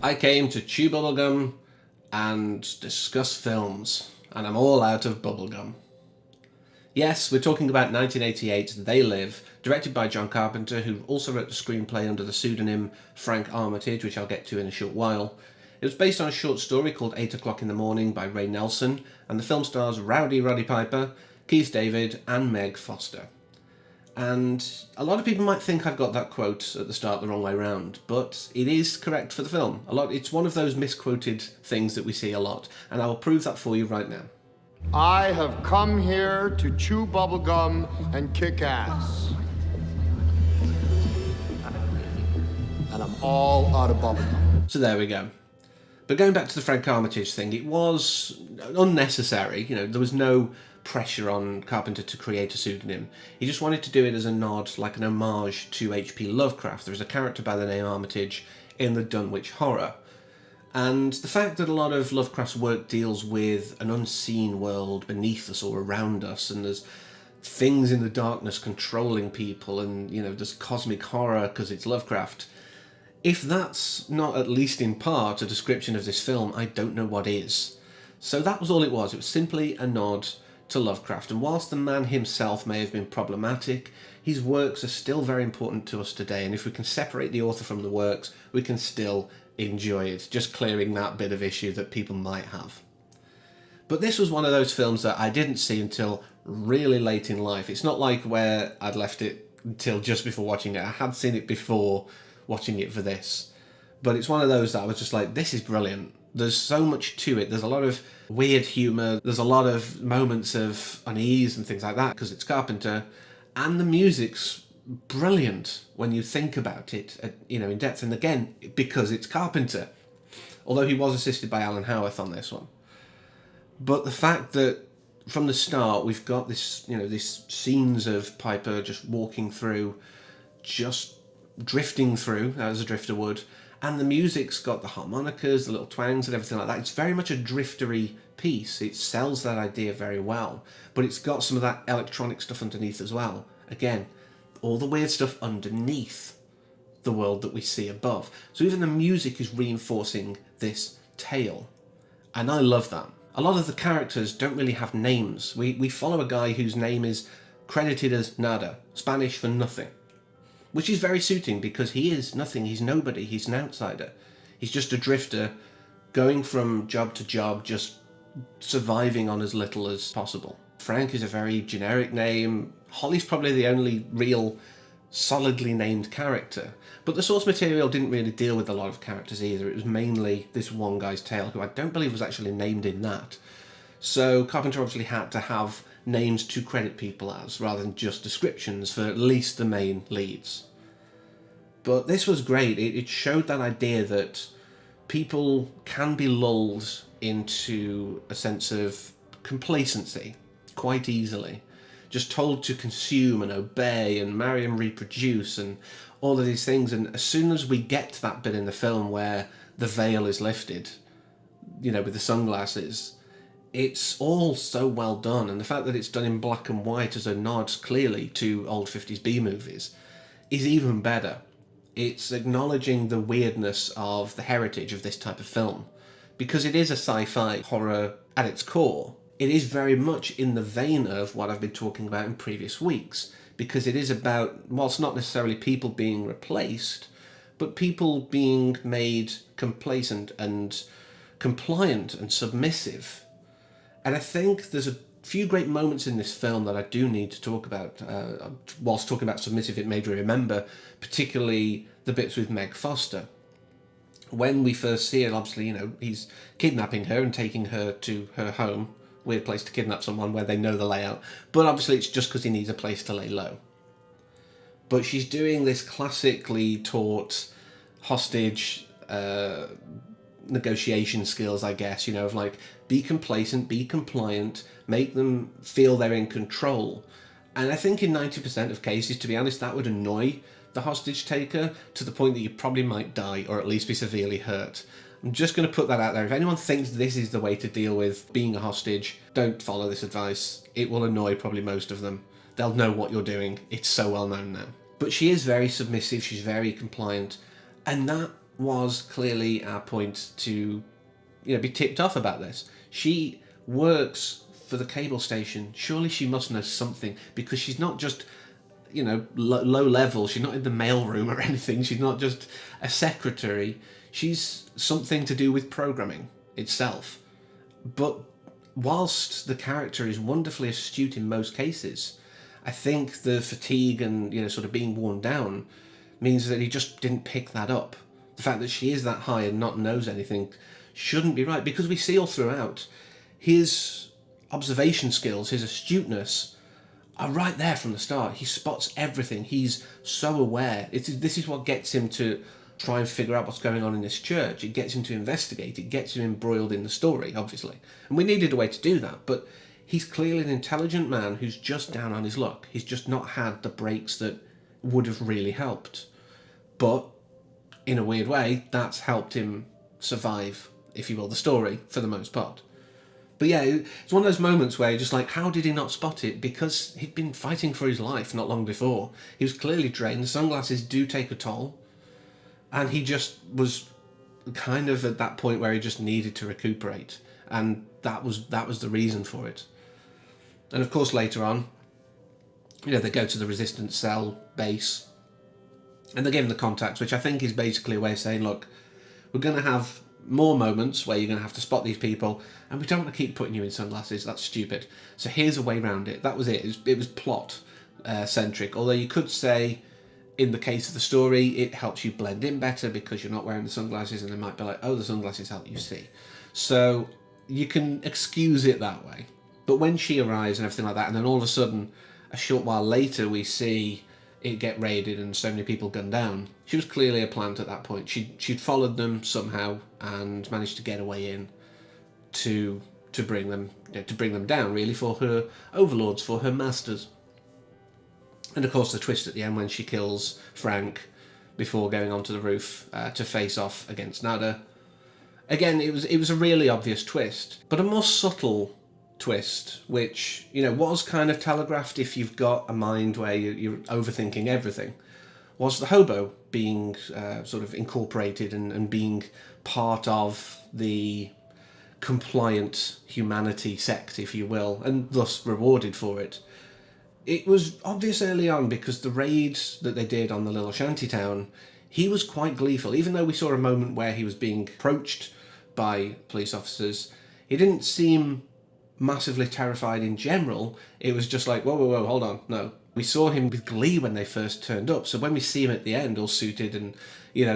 I came to chew bubblegum and discuss films, and I'm all out of bubblegum. Yes, we're talking about 1988's They Live, directed by John Carpenter, who also wrote the screenplay under the pseudonym Frank Armitage, which I'll get to in a short while. It was based on a short story called 8 O'Clock in the Morning by Ray Nelson, and the film stars Rowdy Roddy Piper, Keith David, and Meg Foster. And a lot of people might think I've got that quote at the start the wrong way round, but it is correct for the film. It's one of those misquoted things that we see a lot, and I will prove that for you right now. I have come here to chew bubblegum and kick ass. And I'm all out of bubblegum. So there we go. But going back to the Frank Armitage thing, it was unnecessary. There was no pressure on Carpenter to create a pseudonym. He just wanted to do it as a nod, like an homage to H.P. Lovecraft. There's a character by the name Armitage in the Dunwich Horror. And the fact that a lot of Lovecraft's work deals with an unseen world beneath us or around us, and there's things in the darkness controlling people, and, there's cosmic horror because it's Lovecraft. If that's not at least in part a description of this film, I don't know what is. So that was all it was. It was simply a nod to Lovecraft. And whilst the man himself may have been problematic, his works are still very important to us today. And if we can separate the author from the works, we can still enjoy it. Just clearing that bit of issue that people might have. But this was one of those films that I didn't see until really late in life. It's not like where I'd left it until just before watching it. I had seen it before watching it for this. But it's one of those that I was just like, this is brilliant. There's so much to it. There's a lot of weird humour. There's a lot of moments of unease and things like that because it's Carpenter. And the music's brilliant when you think about it, in depth. And again, because it's Carpenter. Although he was assisted by Alan Howarth on this one. But the fact that from the start we've got this, these scenes of Piper just walking through, just drifting through as a drifter would, and the music's got the harmonicas, the little twangs and everything like that. It's very much a driftery piece. It sells that idea very well, but it's got some of that electronic stuff underneath as well. Again, all the weird stuff underneath the world that we see above. So even the music is reinforcing this tale, and I love that. A lot of the characters don't really have names. We follow a guy whose name is credited as Nada, Spanish for nothing, which is very suiting because he is nothing, he's nobody, he's an outsider. He's just a drifter going from job to job, just surviving on as little as possible. Frank is a very generic name. Holly's probably the only real solidly named character. But the source material didn't really deal with a lot of characters either. It was mainly this one guy's tale, who I don't believe was actually named in that. So Carpenter obviously had to have names to credit people as, rather than just descriptions for at least the main leads. But this was great. It showed that idea that people can be lulled into a sense of complacency quite easily. Just told to consume and obey and marry and reproduce and all of these things. And as soon as we get to that bit in the film where the veil is lifted, with the sunglasses, it's all so well done. And the fact that it's done in black and white as a nod clearly to old 50s B movies is even better. It's acknowledging the weirdness of the heritage of this type of film. Because it is a sci-fi horror at its core, it is very much in the vein of what I've been talking about in previous weeks. Because it is about, whilst not necessarily people being replaced, but people being made complacent and compliant and submissive. And I think there's a few great moments in this film that I do need to talk about. Whilst talking about submissive, it made me remember particularly the bits with Meg Foster. When we first see it, obviously, he's kidnapping her and taking her to her home. Weird place to kidnap someone where they know the layout. But obviously it's just because he needs a place to lay low. But she's doing this classically taught hostage negotiation skills, I guess, of like, be complacent, be compliant, make them feel they're in control. And I think in 90% of cases, to be honest, that would annoy the hostage taker to the point that you probably might die or at least be severely hurt. I'm just going to put that out there. If anyone thinks this is the way to deal with being a hostage, don't follow this advice. It will annoy probably most of them. They'll know what you're doing. It's so well known now. But she is very submissive. She's very compliant. And that was clearly our point to, be tipped off about this. She works for the cable station. Surely she must know something, because she's not just, low level. She's not in the mailroom or anything. She's not just a secretary. She's something to do with programming itself. But whilst the character is wonderfully astute in most cases, I think the fatigue and, sort of being worn down means that he just didn't pick that up. The fact that she is that high and not knows anything shouldn't be right, because we see all throughout his observation skills, his astuteness are right there from the start. He spots everything. He's so aware. This is what gets him to try and figure out what's going on in this church. It gets him to investigate. It gets him embroiled in the story, obviously. And we needed a way to do that. But he's clearly an intelligent man who's just down on his luck. He's just not had the breaks that would have really helped. But in a weird way, that's helped him survive, if you will, the story for the most part. But yeah, it's one of those moments where you're just like, how did he not spot it? Because he'd been fighting for his life not long before. He was clearly drained. The sunglasses do take a toll. And he just was kind of at that point where he just needed to recuperate. And that was the reason for it. And of course, later on, they go to the resistance cell base. And they give him the contacts, which I think is basically a way of saying, look, we're going to have more moments where you're going to have to spot these people, and we don't want to keep putting you in sunglasses. That's stupid. So here's a way around it. That was it. It was plot centric. Although you could say, in the case of the story, it helps you blend in better because you're not wearing the sunglasses, and they might be like, oh, the sunglasses help you see. So you can excuse it that way. But when she arrives and everything like that, and then all of a sudden, a short while later, we see it get raided and so many people gunned down. She was clearly a plant at that point. She'd followed them somehow and managed to get away in to bring them down, really, for her overlords, for her masters. And of course the twist at the end when she kills Frank before going onto the roof to face off against Nada. Again, it was a really obvious twist, but a more subtle twist, which, was kind of telegraphed if you've got a mind where you're overthinking everything, was the hobo being sort of incorporated and being part of the compliant humanity sect, if you will, and thus rewarded for it. It was obvious early on because the raid that they did on the little shanty town, he was quite gleeful. Even though we saw a moment where he was being approached by police officers, he didn't seem massively terrified in general. It was just like, whoa, hold on, no. We saw him with glee when they first turned up, so when we see him at the end all suited and,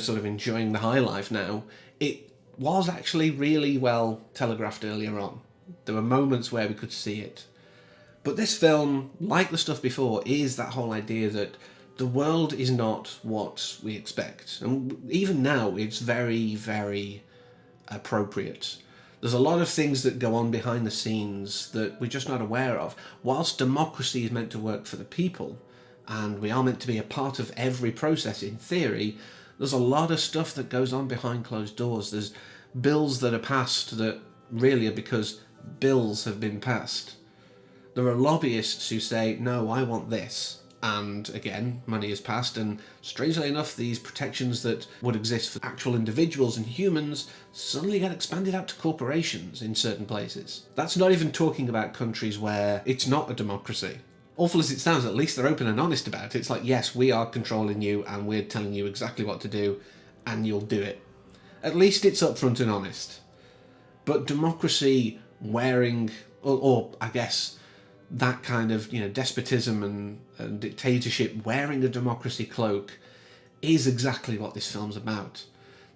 sort of enjoying the high life now, it was actually really well telegraphed earlier on. There were moments where we could see it. But this film, like the stuff before, is that whole idea that the world is not what we expect. And even now, it's very, very appropriate. There's a lot of things that go on behind the scenes that we're just not aware of. Whilst democracy is meant to work for the people, and we are meant to be a part of every process in theory, there's a lot of stuff that goes on behind closed doors. There's bills that are passed that really are because bills have been passed. There are lobbyists who say, no, I want this. And again, money is passed, and strangely enough, these protections that would exist for actual individuals and humans suddenly get expanded out to corporations in certain places. That's not even talking about countries where it's not a democracy. Awful as it sounds, at least they're open and honest about it. It's like, yes, we are controlling you and we're telling you exactly what to do and you'll do it. At least it's upfront and honest. But democracy wearing, or I guess, that kind of despotism and dictatorship wearing a democracy cloak is exactly what this film's about.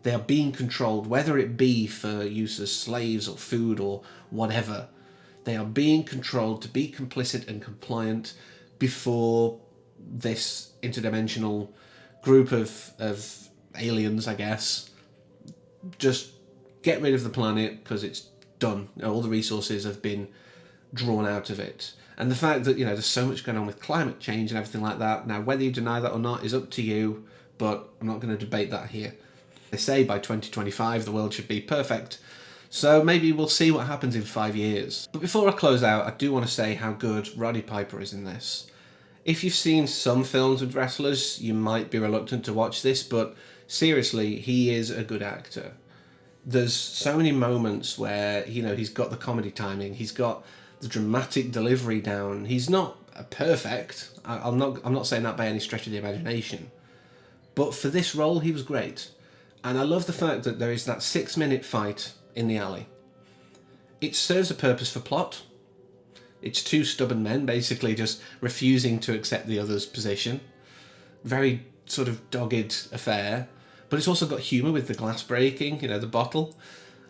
They are being controlled, whether it be for use as slaves or food or whatever. They are being controlled to be complicit and compliant before this interdimensional group of aliens, I guess, just get rid of the planet because it's done. All the resources have been drawn out of it. And the fact that, there's so much going on with climate change and everything like that. Now, whether you deny that or not is up to you, but I'm not going to debate that here. They say by 2025 the world should be perfect. So maybe we'll see what happens in 5 years. But before I close out, I do want to say how good Roddy Piper is in this. If you've seen some films with wrestlers, you might be reluctant to watch this, but seriously, he is a good actor. There's so many moments where, you know, he's got the comedy timing, he's got the dramatic delivery down. He's not perfect. I'm not saying that by any stretch of the imagination. But for this role, he was great. And I love the fact that there is that 6-minute fight in the alley. It serves a purpose for plot. It's two stubborn men basically just refusing to accept the other's position. Very sort of dogged affair. But it's also got humour with the glass breaking, you know, the bottle.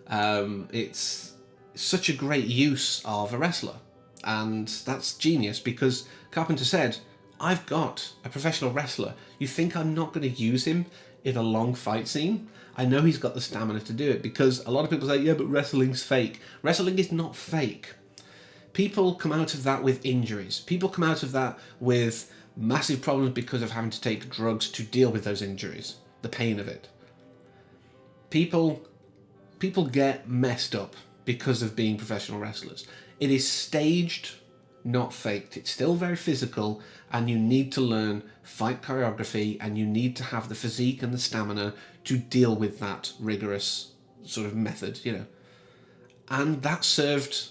It's such a great use of a wrestler. And that's genius because Carpenter said, I've got a professional wrestler. You think I'm not going to use him in a long fight scene? I know he's got the stamina to do it, because a lot of people say, yeah, but wrestling's fake. Wrestling is not fake. People come out of that with injuries. People come out of that with massive problems because of having to take drugs to deal with those injuries, the pain of it. People get messed up because of being professional wrestlers. It is staged, not faked. It's still very physical, and you need to learn fight choreography, and you need to have the physique and the stamina to deal with that rigorous sort of method, you know. And that served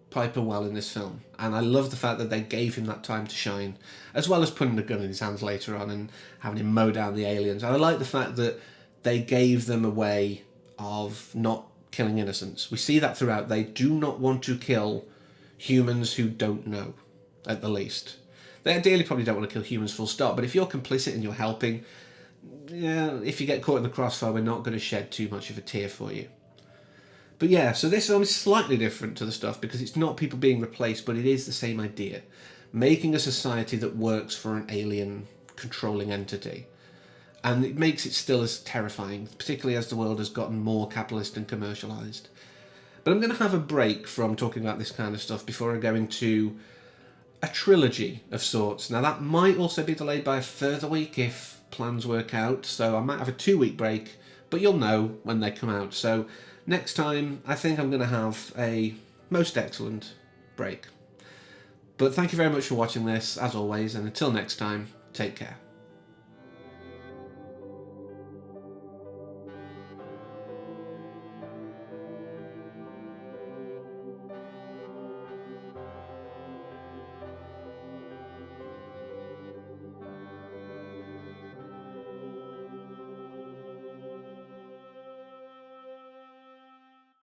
Piper well in this film, and I love the fact that they gave him that time to shine, as well as putting the gun in his hands later on and having him mow down the aliens. And I like the fact that they gave them a way of not killing innocents. We see that throughout. They do not want to kill humans who don't know, at the least. They ideally probably don't want to kill humans full stop, but if you're complicit and you're helping, yeah, if you get caught in the crossfire, we're not going to shed too much of a tear for you. But yeah, so this film is slightly different to the stuff because it's not people being replaced, but it is the same idea. Making a society that works for an alien controlling entity. And it makes it still as terrifying, particularly as the world has gotten more capitalist and commercialised. But I'm going to have a break from talking about this kind of stuff before I go into a trilogy of sorts. Now that might also be delayed by a further week if plans work out, so I might have a 2-week break, but you'll know when they come out. So next time, I think I'm going to have a most excellent break. But thank you very much for watching this, as always, and until next time, take care.